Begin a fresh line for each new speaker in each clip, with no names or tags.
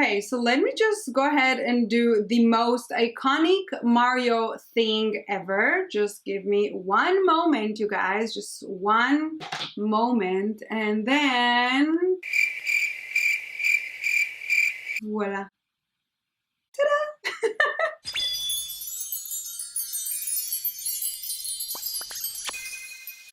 Okay, so let me just go ahead and do the most iconic Mario thing ever. Just give me one moment, you guys, just one moment, and then voila. Ta-da!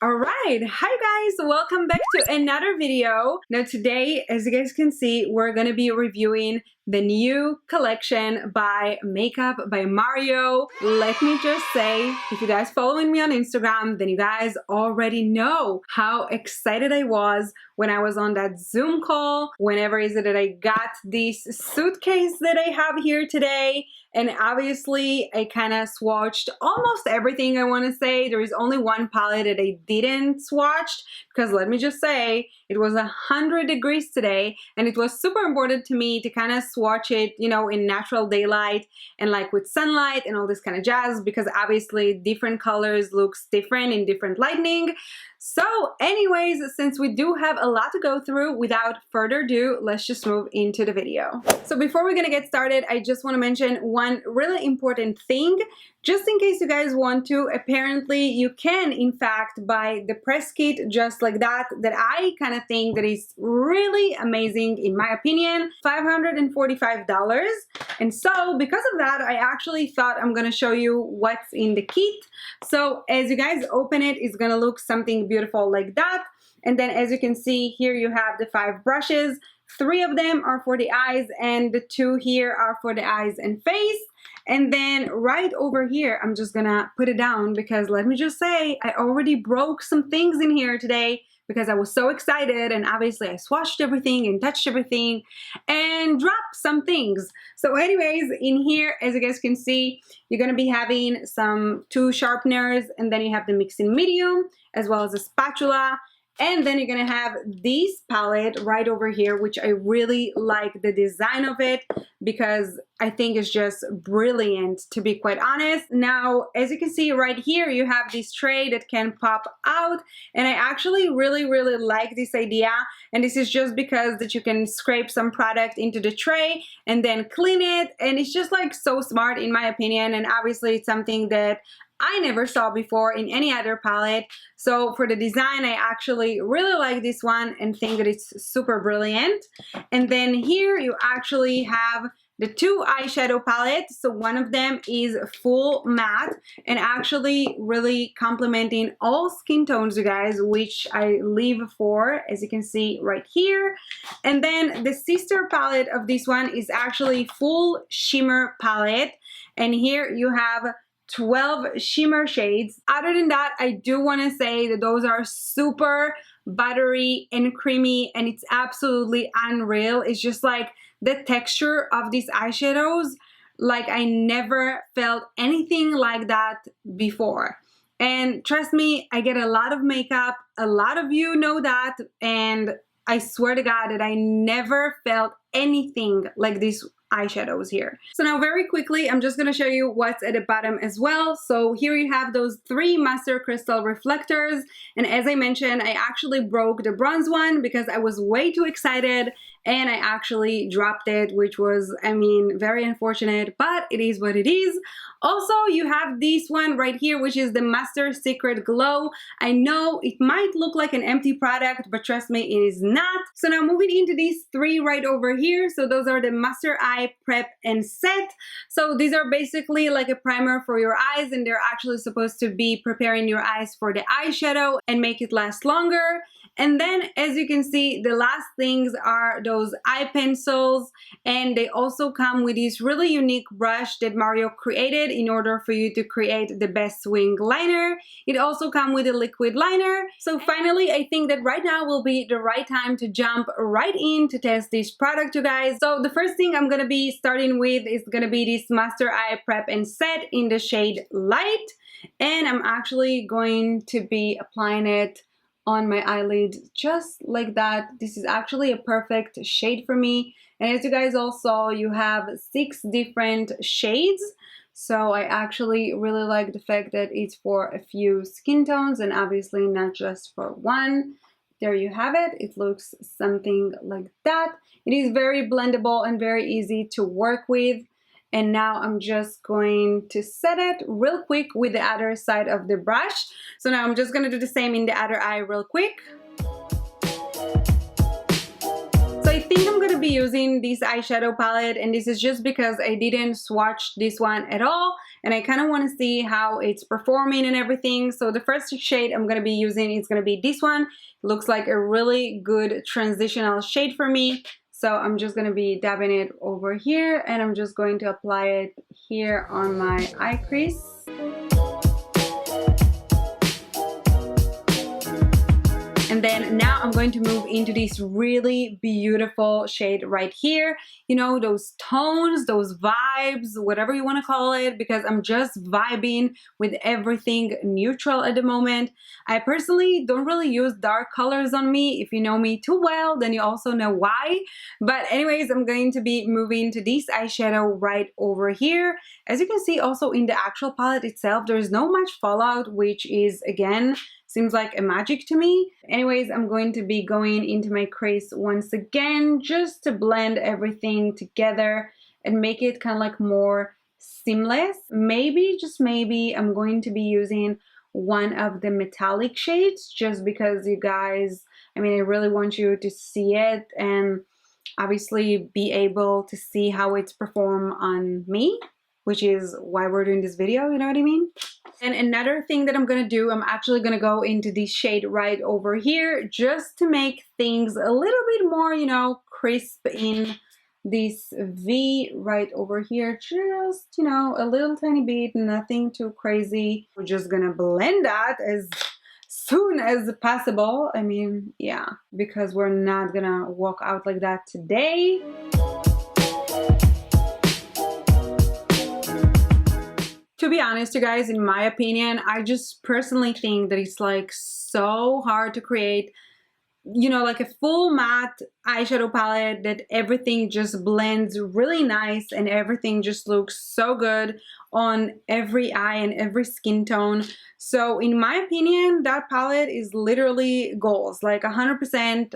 All right, hi guys, welcome back to another video. Now today, as you guys can see, we're gonna be reviewing the new collection by Makeup by Mario. Let me just say, if you guys following me on Instagram, then you guys already know how excited I was when I was on that Zoom call, whenever is it that I got this suitcase that I have here today. And obviously I kind of swatched almost everything, I want to say. There is only one palette that I didn't swatch because let me just say it was 100 degrees today and it was super important to me to kind of swatch it, you know, in natural daylight and like with sunlight and all this kind of jazz, because obviously different colors looks different in different lighting. So anyways, since we do have a lot to go through, without further ado, let's just move into the video. So before we're gonna get started, I just want to mention one really important thing. Just in case you guys want to, apparently you can in fact buy the press kit just like that I kind of think that is really amazing in my opinion, $545. And so because of that, I actually thought I'm gonna show you what's in the kit. So as you guys open it, it's gonna look something beautiful like that. And then as you can see here, you have the 5 brushes. 3 of them are for the eyes and the 2 here are for the eyes and face. And then right over here, I'm just gonna put it down because let me just say, I already broke some things in here today because I was so excited, and obviously I swatched everything and touched everything and dropped some things. So anyways, in here, as you guys can see, you're gonna be having some 2 sharpeners, and then you have the mixing medium as well as a spatula. And then you're gonna have this palette right over here, which I really like the design of it because I think it's just brilliant, to be quite honest. Now, as you can see right here, you have this tray that can pop out, and I actually really like this idea. And this is just because that you can scrape some product into the tray and then clean it, and it's just like so smart in my opinion. And obviously it's something that I never saw before in any other palette. So for the design, I actually really like this one and think that it's super brilliant. And then here you actually have the 2 eyeshadow palettes. So one of them is full matte and actually really complementing all skin tones, you guys, which I live for, as you can see right here. And then the sister palette of this one is actually full shimmer palette. And here you have 12 shimmer shades. Other than that, I do want to say that those are super buttery and creamy, and it's absolutely unreal. It's just like the texture of these eyeshadows, like I never felt anything like that before. And trust me, I get a lot of makeup, a lot of you know that, and I swear to God that I never felt anything like this eyeshadows here. So now very quickly, I'm just going to show you what's at the bottom as well. So here you have those 3 master crystal reflectors, and as I mentioned, I actually broke the bronze one because I was way too excited and I actually dropped it, which was, I mean, very unfortunate, but it is what it is. Also, you have this one right here, which is the Master Secret Glow. I know it might look like an empty product, but trust me, it is not. So now moving into these 3 right over here. So those are the Master Eye Prep and Set. So these are basically like a primer for your eyes, and they're actually supposed to be preparing your eyes for the eyeshadow and make it last longer. And then as you can see, the last things are those eye pencils, and they also come with this really unique brush that Mario created in order for you to create the best wing liner. It also comes with a liquid liner. So finally, I think that right now will be the right time to jump right in to test this product, you guys. So the first thing I'm gonna be starting with is gonna be this Master Eye Prep and Set in the shade Light. And I'm actually going to be applying it on my eyelid just like that. This is actually a perfect shade for me, and as you guys all saw, you have 6 different shades. So I actually really like the fact that it's for a few skin tones and obviously not just for one. there you have it. It looks something like that. It is very blendable and very easy to work with. And now I'm just going to set it real quick with the other side of the brush. So now I'm just going to do the same in the other eye real quick. So I think I'm going to be using this eyeshadow palette, and this is just because I didn't swatch this one at all, and I kind of want to see how it's performing and everything. So the first shade I'm going to be using is going to be this one. It looks like a really good transitional shade for me. So I'm just going to be dabbing it over here, and I'm just going to apply it here on my eye crease. And then now I'm going to move into this really beautiful shade right here. You know, those tones, those vibes, whatever you want to call it, because I'm just vibing with everything neutral at the moment. I personally don't really use dark colors on me. If you know me too well, then you also know why. But anyways, I'm going to be moving to this eyeshadow right over here. As you can see also in the actual palette itself, there's no much fallout, which is, again, seems like a magic to me. Anyways, I'm going to be going into my crease once again just to blend everything together and make it kind of like more seamless. Maybe, just maybe, I'm going to be using one of the metallic shades just because you guys, I mean, I really want you to see it and obviously be able to see how it's performed on me, which is why we're doing this video, you know what I mean? And another thing that I'm gonna do, I'm actually gonna go into this shade right over here just to make things a little bit more, you know, crisp in this V right over here. Just, you know, a little tiny bit, nothing too crazy. We're just gonna blend that as soon as possible. I mean, yeah, because we're not gonna walk out like that today. To be honest, you guys, in my opinion, I just personally think that it's like so hard to create, you know, like a full matte eyeshadow palette that everything just blends really nice and everything just looks so good on every eye and every skin tone. So in my opinion, that palette is literally goals, like 100%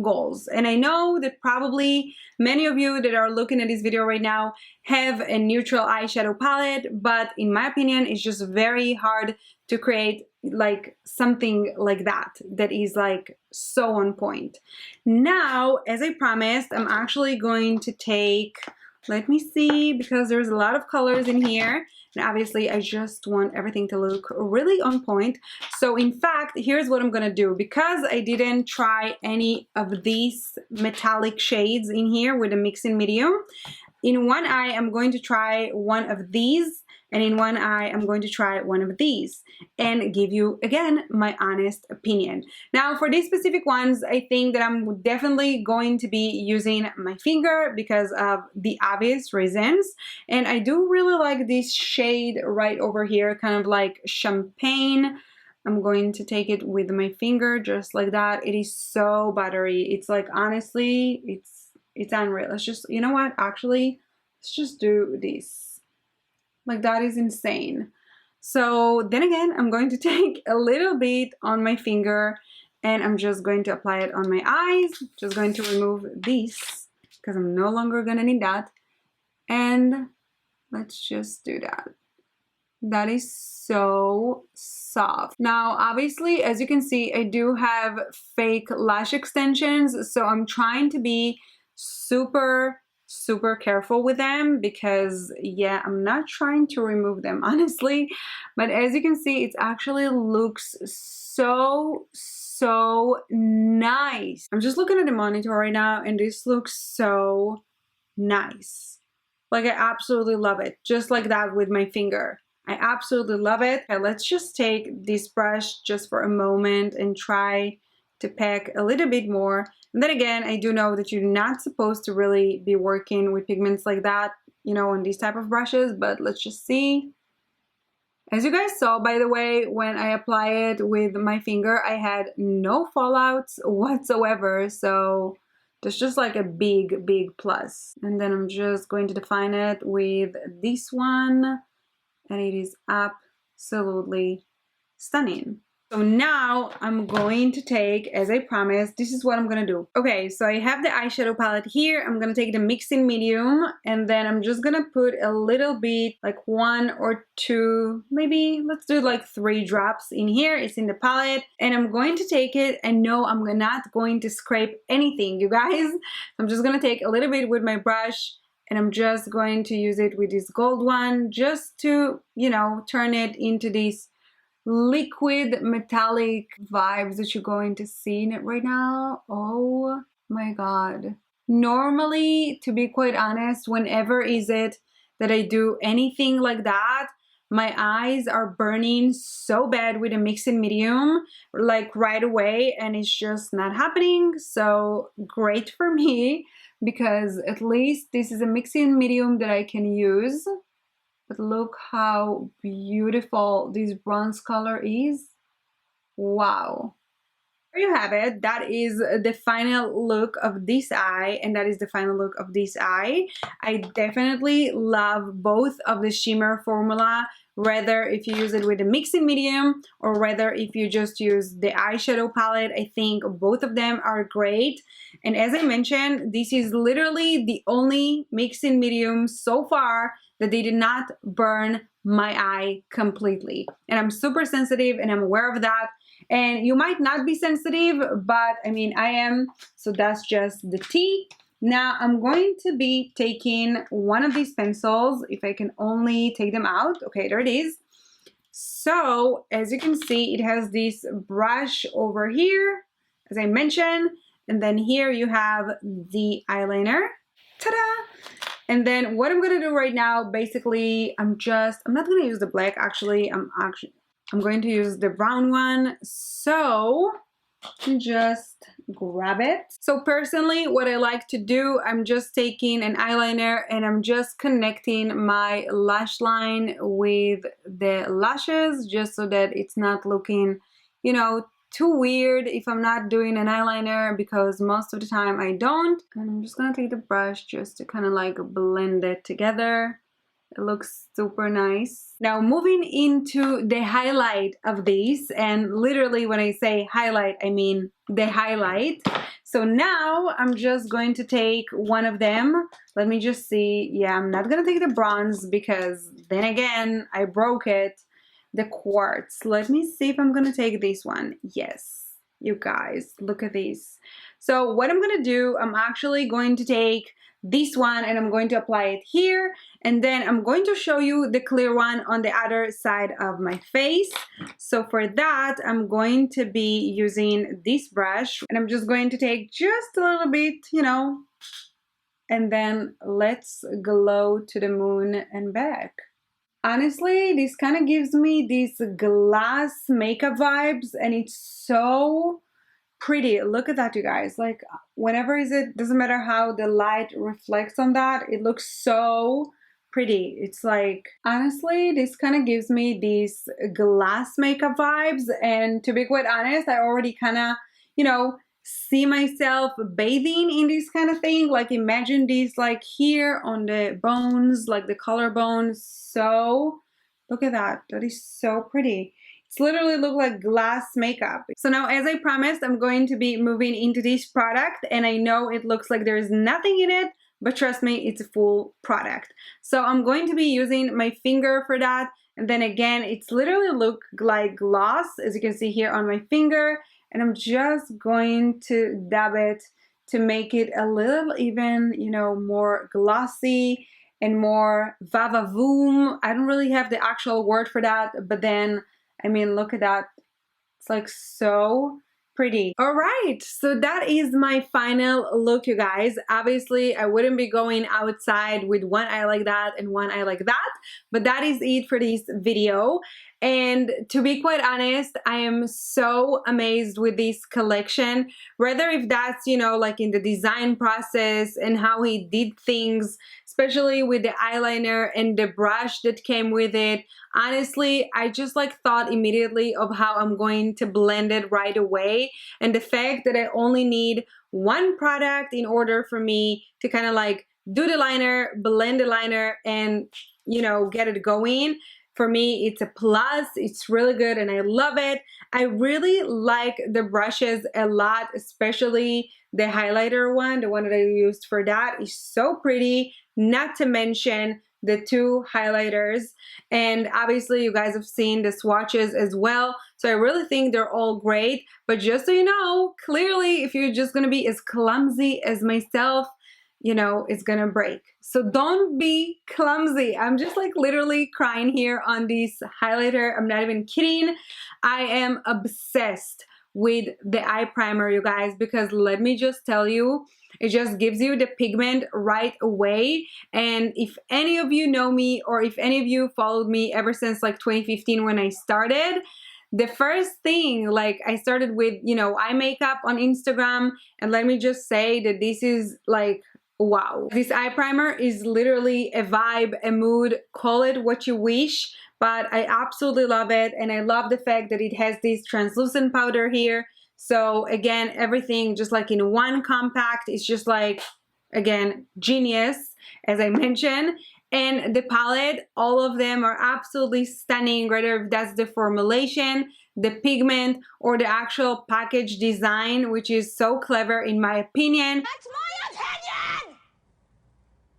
goals. And I know that probably many of you that are looking at this video right now have a neutral eyeshadow palette, but in my opinion, it's just very hard to create like something like that is like so on point. Now, as I promised, I'm actually going to take, let me see, because there's a lot of colors in here. And obviously, I just want everything to look really on point. So in fact, here's what I'm gonna do. Because I didn't try any of these metallic shades in here with a mixing medium, in one eye, I'm going to try one of these, and in one eye, I'm going to try one of these and give you, again, my honest opinion. Now, for these specific ones, I think that I'm definitely going to be using my finger because of the obvious reasons. And I do really like this shade right over here, kind of like champagne. I'm going to take it with my finger just like that. It is so buttery. It's like, honestly, it's unreal. Let's just, you know what, actually, let's just do this. Like, that is insane. So then again, I'm going to take a little bit on my finger and I'm just going to apply it on my eyes. Just going to remove this because I'm no longer gonna need that. And let's just do that. That is so soft. Now, obviously, as you can see, I do have fake lash extensions, so I'm trying to be super careful with them because, yeah, I'm not trying to remove them, honestly. But as you can see, it actually looks so nice. I'm just looking at the monitor right now, and this looks so nice. Like, I absolutely love it. Just like that with my finger. I absolutely love it. Okay, let's just take this brush just for a moment and try to pack a little bit more. And then again, I do know that you're not supposed to really be working with pigments like that, you know, on these type of brushes, but let's just see. As you guys saw, by the way, when I apply it with my finger, I had no fallouts whatsoever. So that's just like a big plus. And then I'm just going to define it with this one. And it is absolutely stunning. So now I'm going to take, as I promised, this is what I'm gonna do. Okay, so I have the eyeshadow palette here. I'm gonna take the mixing medium, and then I'm just gonna put a little bit, like 1 or 2, maybe let's do like 3 drops in here. It's in the palette, and I'm going to take it, and no, I'm not going to scrape anything, you guys. I'm just gonna take a little bit with my brush, and I'm just going to use it with this gold one, just to, you know, turn it into this liquid metallic vibes that you're going to see in it right now. Oh my god. Normally, to be quite honest, whenever is it that I do anything like that, my eyes are burning so bad with a mixing medium, like right away, and it's just not happening. So great for me, because at least this is a mixing medium that I can use. But look how beautiful this bronze color is. Wow. There you have it. That is the final look of this eye, and that is the final look of this eye. I definitely love both of the shimmer formula, whether if you use it with a mixing medium or whether if you just use the eyeshadow palette. I think both of them are great. And as I mentioned, this is literally the only mixing medium so far that they did not burn my eye completely. And I'm super sensitive and I'm aware of that. And you might not be sensitive, but I mean, I am, so that's just the tea. Now I'm going to be taking one of these pencils, if I can only take them out. Okay, there it is. So as you can see, it has this brush over here, as I mentioned, and then here you have the eyeliner. Ta-da! And then what I'm gonna do right now, basically, I'm not gonna use the black, actually, I'm going to use the brown one. So just grab it. So personally, what I like to do, I'm just taking an eyeliner and I'm just connecting my lash line with the lashes, just so that it's not looking, you know, too weird if I'm not doing an eyeliner, because most of the time I don't. And I'm just gonna take the brush just to kind of like blend it together. It looks super nice. Now moving into the highlight of these, and literally when I say highlight, I mean the highlight. So now I'm just going to take one of them. Let me just see. Yeah, I'm not gonna take the bronze because then again, I broke it. The quartz. Let me see if I'm gonna take this one. Yes, you guys, look at this. So what I'm gonna do, I'm actually going to take this one and I'm going to apply it here, and then I'm going to show you the clear one on the other side of my face. So for that, I'm going to be using this brush, and I'm just going to take just a little bit, you know, and then let's glow to the moon and back. Honestly, this kind of gives me these glass makeup vibes, and it's so pretty. Look at that, you guys. Like, whenever is it, doesn't matter how the light reflects on that, it looks so pretty. It's like, honestly, this kind of gives me these glass makeup vibes, and to be quite honest, I already kind of, you know, see myself bathing in this kind of thing. Like, imagine this like here on the bones, like the collarbones. So look at that. That is so pretty. It's literally look like glass makeup. So now, as I promised, I'm going to be moving into this product, and I know it looks like there's nothing in it, but trust me, it's a full product. So I'm going to be using my finger for that, and then again, it's literally look like gloss, as you can see here on my finger, and I'm just going to dab it to make it a little even, you know, more glossy and more va-va-voom. I don't really have the actual word for that, but then, I mean, look at that. It's like so pretty. All right, so that is my final look, you guys. Obviously, I wouldn't be going outside with one eye like that and one eye like that, but that is it for this video. And to be quite honest, I am so amazed with this collection, whether if that's, you know, like in the design process and how he did things, especially with the eyeliner and the brush that came with it. Honestly, I just like thought immediately of how I'm going to blend it right away, and the fact that I only need one product in order for me to kind of like do the liner, blend the liner, and, you know, get it going. For me, it's a plus. It's really good and I love it. I really like the brushes a lot, especially the highlighter one, the one that I used for that is so pretty, not to mention the two highlighters. And obviously you guys have seen the swatches as well. So I really think they're all great. But just so you know, clearly if you're just gonna be as clumsy as myself, you know, it's gonna break. So don't be clumsy. I'm just like literally crying here on this highlighter. I'm not even kidding. I am obsessed with the eye primer, you guys, because let me just tell you, it just gives you the pigment right away. And if any of you know me, or if any of you followed me ever since like 2015 when I started, the first thing, like I started with, you know, eye makeup on Instagram, and let me just say that this is like, wow. This eye primer is literally a vibe, a mood, call it what you wish, but I absolutely love it. And I love the fact that it has this translucent powder here. So again, everything just like in one compact. It's just like, again, genius, as I mentioned. And the palette, all of them are absolutely stunning, whether that's the formulation, the pigment, or the actual package design, which is so clever in my opinion.
That's my opinion!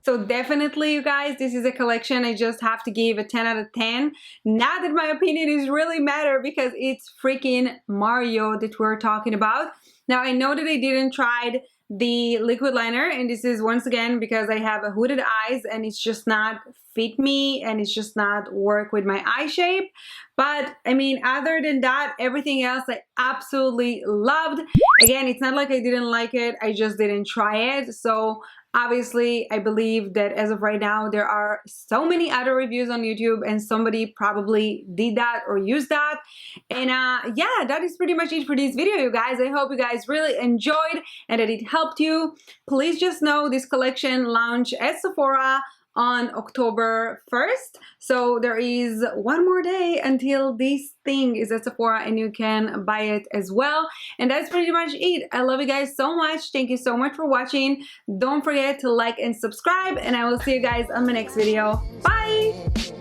So definitely, you guys, this is a collection I just have to give a 10 out of 10. Not that my opinion is really matter, because it's freaking Mario that we're talking about. Now, I know that I didn't try the liquid liner, and this is once again because I have a hooded eyes and it's just not fit me and it's just not work with my eye shape. But I mean, other than that, everything else I absolutely loved. Again, it's not like I didn't like it, I just didn't try it. So obviously, I believe that as of right now, there are so many other reviews on YouTube and somebody probably did that or used that. And yeah, that is pretty much it for this video, you guys. I hope you guys really enjoyed and that it helped you. Please just know this collection launched at Sephora on October 1st. So there is one more day until this thing is at Sephora and you can buy it as well. And that's pretty much it. I love you guys so much. Thank you so much for watching. Don't forget to like and subscribe, and I will see you guys on my next video. Bye!